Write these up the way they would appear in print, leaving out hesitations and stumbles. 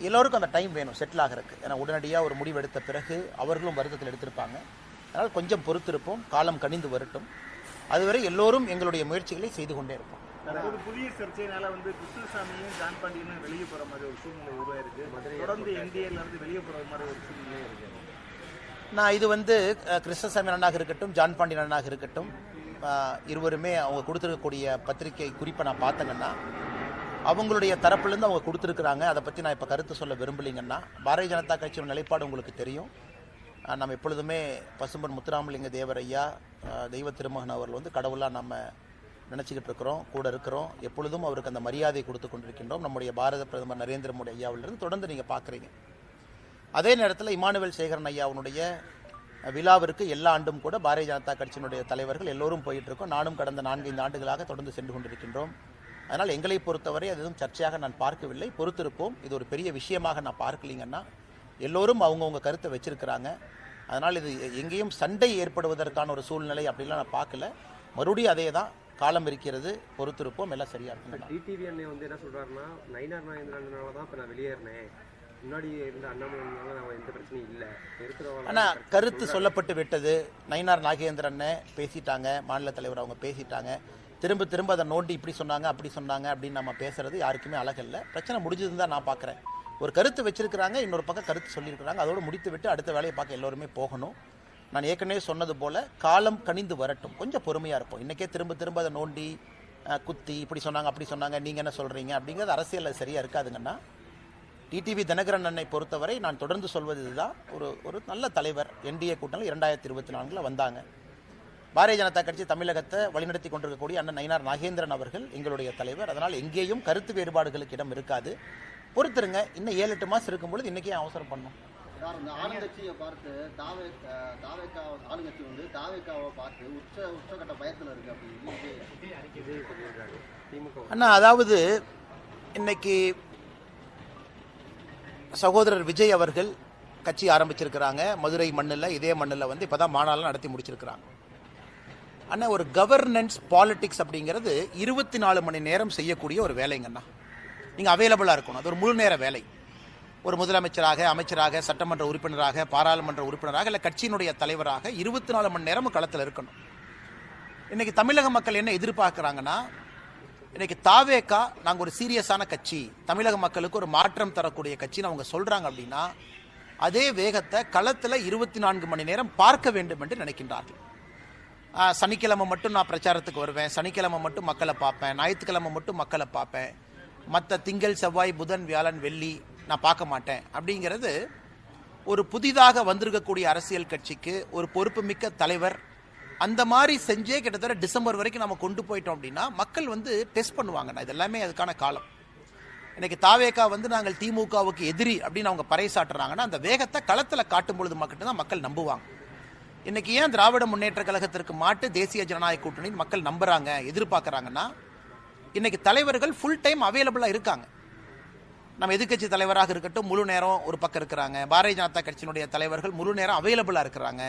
எல்லோருக்கும் அந்த டைம் வேணும் செட்டில் ஆகிறதுக்கு. ஏன்னா உடனடியாக ஒரு முடிவு எடுத்த பிறகு அவர்களும் வருத்தத்தில் எடுத்திருப்பாங்க. அதனால் கொஞ்சம் பொறுத்திருப்போம், காலம் கனிந்து வரட்டும். அதுவரை எல்லோரும் எங்களுடைய முயற்சிகளை செய்து கொண்டே இருப்போம். ஒரு புதிய சர்ச்சையினால கிருஷ்ணசாமியும் ஜான் பாண்டியனும் வெளியே போற மாதிரி ஒரு சூழ்நிலை உருவாயிருக்கு. தொடர்ந்து என்டிஏல இருந்து வெளியே போற மாதிரி ஒரு சூழ்நிலை இருக்கு. நான் இது கிருஷ்ணசாமி அண்ணனாக இருக்கட்டும், ஜான் பாண்டியன் அண்ணனாக இருக்கட்டும், இருவருமே அவங்க கொடுத்துருக்கக்கூடிய பத்திரிகை குறிப்பை நான் பார்த்தேங்கன்னா அவங்களுடைய தரப்புலேருந்து அவங்க கொடுத்துருக்குறாங்க. அதை பற்றி நான் இப்போ கருத்து சொல்ல விரும்பலைங்கன்னா, பாரதிய ஜனதா கட்சியோட நிலைப்பாடு உங்களுக்கு தெரியும். நம்ம எப்பொழுதுமே பசும்பொன் முத்துராமலிங்க தேவர் ஐயா, தெய்வ திருமகன் அவர்கள் கடவுளாக நம்ம நினச்சிக்கிட்டு இருக்கிறோம், கூட இருக்கிறோம். எப்பொழுதும் அவருக்கு அந்த மரியாதை கொடுத்து கொண்டிருக்கின்றோம். நம்முடைய பாரத பிரதமர் நரேந்திர மோடி ஐயாவிலிருந்து தொடர்ந்து நீங்கள் பார்க்குறீங்க. அதே நேரத்தில் இமானுவேல் சேகரன் ஐயாவுடைய விழாவிற்கு எல்லா ஆண்டும் கூட பாரதிய ஜனதா கட்சியினுடைய தலைவர்கள் எல்லோரும் போயிட்டு இருக்கோம். நானும் கடந்த 4-5 ஆண்டுகளாக தொடர்ந்து சென்று கொண்டிருக்கின்றோம். அதனால் எங்களை பொறுத்தவரை அது எதுவும் சர்ச்சையாக நான் பார்க்கவில்லை. பொறுத்திருப்போம். இது ஒரு பெரிய விஷயமாக நான் பார்க்கலீங்கன்னா, எல்லோரும் அவங்கவுங்க கருத்தை வச்சிருக்கிறாங்க. அதனால் இது எங்கேயும் சண்டை ஏற்படுவதற்கான ஒரு சூழ்நிலை அப்படிலாம் நான் பார்க்கல. மறுபடியும் அதே தான், காலம் இருக்கிறது, பொறுத்திருப்போம், எல்லாம் சரியா இருக்கும். டிடிவி அண்ணே என்ன சொல்றாருன்னா, நயினார் நாகேந்திரனால தான் இப்போ நான் வெளியேறினேன், முன்னாடி இருந்த அண்ணாமலைனால நான் எந்த பிரச்சனையும் இல்லை இருக்கிறவங்க. ஆனால் கருத்து சொல்லப்பட்டு விட்டது. நயினார் நாகேந்திரன் பேசிட்டாங்க, மாநில தலைவர் அவங்க பேசிட்டாங்க. திரும்ப திரும்ப அதை நோண்டி இப்படி சொன்னாங்க அப்படி சொன்னாங்க அப்படின்னு நம்ம பேசுறது யாருக்குமே அழகல்ல. பிரச்சனை முடிஞ்சதுன்னு தான் நான் பார்க்குறேன். ஒரு கருத்து வச்சிருக்கிறாங்க, இன்னொரு பக்கம் கருத்து சொல்லியிருக்கிறாங்க. அதோடு முடித்து விட்டு அடுத்த வேலையை பார்க்க எல்லோருமே போகணும். நான் ஏற்கனவே சொன்னது போல காலம் கனிந்து வரட்டும், கொஞ்சம் பொறுமையாக இருப்போம். இன்றைக்கே திரும்ப திரும்ப அதை நோண்டி குத்தி இப்படி சொன்னாங்க அப்படி சொன்னாங்க, நீங்கள் என்ன சொல்கிறீங்க அப்படிங்கிறது அரசியலில் சரியாக இருக்காதுங்கன்னா, டிடிவி தினகரன் அண்ணனை பொறுத்தவரை நான் தொடர்ந்து சொல்வது இதுதான். ஒரு நல்ல தலைவர். என்டிஏ கூட்டணி 2024 வந்தாங்க. பாரதிய ஜனதா கட்சி தமிழகத்தை வழிநடத்தி கொண்டிருக்கக்கூடிய அண்ணன் நயினார் நாகேந்திரன் அவர்கள் எங்களுடைய தலைவர். அதனால் எங்கேயும் கருத்து வேறுபாடுகளுக்கு இடம் இருக்காது. பொறுத்துருங்க. இன்னும் 7-8 மாதம் இருக்கும்பொழுது இன்றைக்கே அவசரம் பண்ணணும். ஆளுங்கட்சியை பார்த்து ஆளுங்கட்சி தாவேக்காவை பார்த்து உச்சகட்ட பயத்தில் இருக்கு அப்படின்னு அண்ணா, அதாவது இன்னைக்கு சகோதரர் விஜய் அவர்கள் கட்சி ஆரம்பிச்சிருக்கிறாங்க. மதுரை மண்ணில், இதே மண்ணில் இப்போதான் மாநாளம் நடத்தி முடிச்சிருக்கிறாங்க. அண்ணா, ஒரு கவர்னன்ஸ் பாலிடிக்ஸ் அப்படிங்கிறது 24 மணி நேரம் செய்யக்கூடிய ஒரு வேலைங்கண்ணா. நீங்கள் அவைலபிளாக இருக்கணும். அது ஒரு முழு நேர வேலை. ஒரு முதலமைச்சராக, அமைச்சராக, சட்டமன்ற உறுப்பினராக, பாராளுமன்ற உறுப்பினராக, இல்லை கட்சியினுடைய தலைவராக 24 மணி நேரமும் களத்தில் இருக்கணும். இன்னைக்கு தமிழக மக்கள் என்ன எதிர்பார்க்குறாங்கன்னா, இன்னைக்கு தாவேகா நாங்கள் ஒரு சீரியஸான கட்சி, தமிழக மக்களுக்கு ஒரு மாற்றம் தரக்கூடிய கட்சின்னு அவங்க சொல்கிறாங்க அப்படின்னா, அதே வேகத்தை களத்தில் 24 மணி நேரம் பார்க்க வேண்டும் என்று நினைக்கின்றார்கள். சனிக்கிழமை மட்டும் நான் பிரச்சாரத்துக்கு வருவேன், சனிக்கிழமை மட்டும் மக்களை பார்ப்பேன், ஞாயிற்றுக்கிழமை மட்டும் மக்களை பார்ப்பேன், மற்ற திங்கள், செவ்வாய், புதன், வியாழன், வெள்ளி நான் பார்க்க மாட்டேன் அப்படிங்கிறது ஒரு புதிதாக வந்திருக்கக்கூடிய அரசியல் கட்சிக்கு ஒரு பொறுப்புமிக்க தலைவர் அந்த மாதிரி செஞ்சே கிட்டத்தட்ட டிசம்பர் வரைக்கும் நம்ம கொண்டு போயிட்டோம் அப்படின்னா மக்கள் டெஸ்ட் பண்ணுவாங்க. இது எல்லாமே அதுக்கான காலம். இன்னைக்கு தாவேகா நாங்கள் திமுகவுக்கு எதிரி அப்படின்னு அவங்க பறைசாட்டுறாங்கன்னா, அந்த வேகத்தை களத்தில் காட்டும் பொழுது மட்டும்தான் மக்கள் நம்புவாங்க. இன்னைக்கு ஏன் திராவிட முன்னேற்ற கழகத்திற்கு மாட்டு தேசிய ஜனநாயக கூட்டணி மக்கள் நம்புறாங்க, எதிர்பார்க்கறாங்கன்னா, இன்னைக்கு தலைவர்கள் ஃபுல் டைம் அவைலபிளாக இருக்காங்க. நம்ம எதிர்கட்சி தலைவராக இருக்கட்டும், முழு நேரம் ஒரு பக்கம் இருக்கிறாங்க. பாரதிய ஜனதா கட்சியினுடைய தலைவர்கள் முழு நேரம் அவைலபிளாக இருக்கிறாங்க.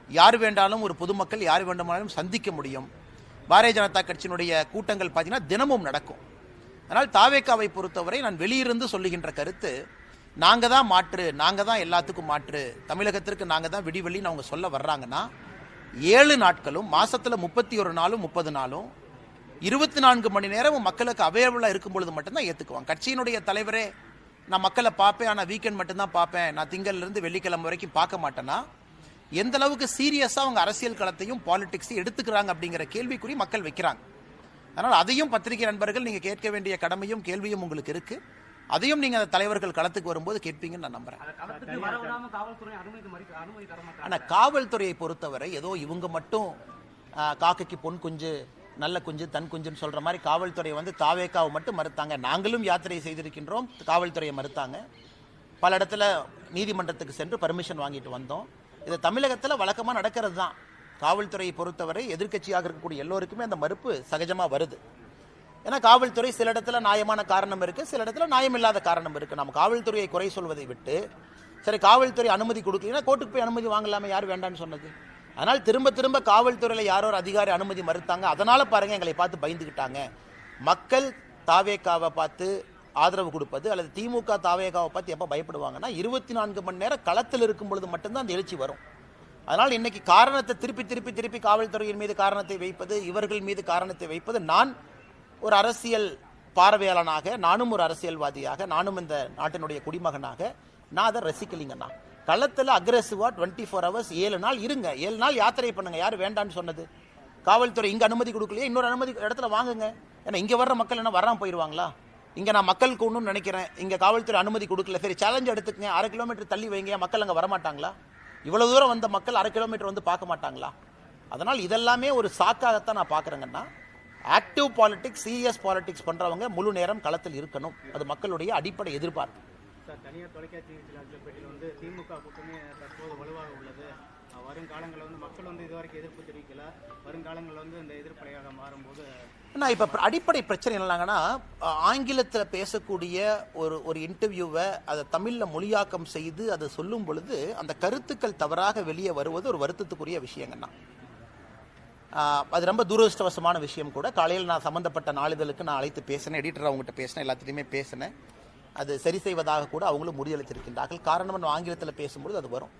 யார் வேண்டாலும் ஒரு பொதுமக்கள் யார் வேண்டுமானாலும் சந்திக்க முடியும். பாரதிய ஜனதா கட்சியினுடைய கூட்டங்கள் பார்த்தீங்கன்னா தினமும் நடக்கும். அதனால் தாவேக்காவை பொறுத்தவரை நான் வெளியிருந்து சொல்லுகின்ற கருத்து, நாங்கள் தான் மாற்று, நாங்கள் தான் எல்லாத்துக்கும் மாற்று, தமிழகத்திற்கு நாங்கள் தான் விடிவெளின்னு அவங்க சொல்ல வர்றாங்கன்னா, 7 நாட்களும் மாசத்துல 31 நாளும் 30 நாளும் 24 மணி நேரமும் மக்களுக்கு அவைலபிளாக இருக்கும் பொழுது மட்டும்தான் ஏற்றுக்குவாங்க. கட்சியினுடைய தலைவரே நான் மக்களை பார்ப்பேன், ஆனால் வீக்கெண்ட் மட்டும்தான் பார்ப்பேன், நான் திங்கள்லேருந்து வெள்ளிக்கிழமை வரைக்கும் பார்க்க மாட்டேன்னா, எந்த அளவுக்கு சீரியஸாக அவங்க அரசியல் களத்தையும் பாலிடிக்ஸையும் எடுத்துக்கிறாங்க அப்படிங்கிற கேள்விக்குறி மக்கள் வைக்கிறாங்க. அதனால் அதையும் பத்திரிகை நண்பர்கள் நீங்கள் கேட்க வேண்டிய கடமையும் கேள்வியும் உங்களுக்கு இருக்கு. அதையும் நீங்க அந்த தலைவர்கள் களத்துக்கு வரும்போது கேட்பீங்கன்னு நான் நம்புறேன். ஆனா காவல்துறையை பொறுத்தவரை ஏதோ இவங்க மட்டும் காக்கைக்கு பொன் குஞ்சு, நல்ல குஞ்சு, தன் குஞ்சுன்னு சொல்ற மாதிரி காவல்துறை தாவேக்காவை மட்டும் மறுத்தாங்க. நாங்களும் யாத்திரை செய்திருக்கின்றோம், காவல்துறையை மறுத்தாங்க. பல இடத்துல நீதிமன்றத்துக்கு சென்று பர்மிஷன் வாங்கிட்டு வந்தோம். இது தமிழகத்தில் வழக்கமாக நடக்கிறது தான். காவல்துறையை பொறுத்தவரை எதிர்கட்சியாக இருக்கக்கூடிய எல்லோருக்குமே அந்த மறுப்பு சகஜமாக வருது. ஏன்னா காவல்துறை சில இடத்துல நியாயமான காரணம் இருக்கு, சில இடத்துல நியாயமில்லாத காரணம் இருக்கு. நம்ம காவல்துறையை குறை சொல்வதை விட்டு, சரி காவல்துறை அனுமதி கொடுக்கலன்னா கோர்ட்டுக்கு போய் அனுமதி வாங்கலாமே, யார் வேண்டான்னு சொன்னது? அதனால் திரும்ப திரும்ப காவல்துறையில யாரோ ஒரு அதிகாரி அனுமதி மறுத்தாங்க, அதனால பாருங்க எங்களை பார்த்து பயந்துக்கிட்டாங்க. மக்கள் தாவேக்காவை பார்த்து ஆதரவு கொடுப்பது அல்லது திமுக தாவேகாவை பற்றி எப்போ பயப்படுவாங்கன்னா 24 மணி நேரம் களத்தில் இருக்கும் பொழுது மட்டும்தான் அந்த எழுச்சி வரும். அதனால் இன்னைக்கு காரணத்தை திருப்பி காவல்துறையின் மீது காரணத்தை வைப்பது, இவர்கள் மீது காரணத்தை வைப்பது, நான் ஒரு அரசியல் பார்வையாளனாக, நானும் ஒரு அரசியல்வாதியாக, நானும் இந்த நாட்டினுடைய குடிமகனாக நான் அதை ரசிக்கலிங்கண்ணா. களத்தில் அக்ரெசிவா 24 hours 7 நாள் இருங்க, 7 நாள் யாத்திரை பண்ணுங்க. யார் வேண்டான்னு சொன்னது? காவல்துறை இங்க அனுமதி கொடுக்கலையே, இன்னொரு அனுமதி இடத்துல வாங்குங்க. ஏன்னா இங்க வர்ற மக்கள் என்ன வராம போயிடுவாங்களா? இங்க நான் மக்களுக்கு ஒன்றும் நினைக்கிறேன், இங்க காவல்துறை அனுமதி கொடுக்கல, சரி சேலஞ்ச் எடுத்துக்கங்க, 1/2 கிலோமீட்டர் தள்ளி வைங்க, மக்கள் அங்க வரமாட்டாங்களா? இவ்வளவு தூரம் வந்த மக்கள் 1/2 கிலோமீட்டர் வந்து பார்க்க மாட்டாங்களா? அதனால் இதெல்லாமே ஒரு சாக்காகத்தான் நான் பார்க்குறேங்கன்னா, ஆக்டிவ் பாலிடிக்ஸ், சிஎஸ் பாலிடிக்ஸ் பண்றவங்க முழு நேரம் களத்தில் இருக்கணும். அது மக்களுடைய அடிப்படை எதிர்பார்ப்பு. சார், தனியார் தொலைக்காட்சி பேட்டியில் வந்து திமுக கூட்டணி தற்போது வலுவாக உள்ளது, வருங்காலங்களில் வந்து மக்கள் வந்து இதுவரைக்கும் எதிர்ப்பு தெரிவிக்கல, வருங்காலங்களில் வந்து இந்த எதிர்ப்பலையாக மாறும்போது நான் இப்போ அடிப்படை பிரச்சனை என்னன்னாங்கன்னா, ஆங்கிலத்தில் பேசக்கூடிய ஒரு இன்டர்வியூவை அதை தமிழில் மொழியாக்கம் செய்து அதை சொல்லும் பொழுது அந்த கருத்துக்கள் தவறாக வெளியே வருவது ஒரு வருத்தத்துக்குரிய விஷயங்கண்ணா. அது ரொம்ப துரதிருஷ்டவசமான விஷயம் கூட. காலையில் நான் சம்மந்தப்பட்ட நாளிதழுக்கு நான் அழைத்து பேசினேன், எடிட்டர் அவங்ககிட்ட பேசினேன், எல்லாத்துலேயுமே பேசினேன். அது சரி செய்வதாக கூட அவங்களும் முடிவளித்திருக்கின்றார்கள். காரணம் ஆங்கிலத்தில் பேசும்பொழுது அது வரும்.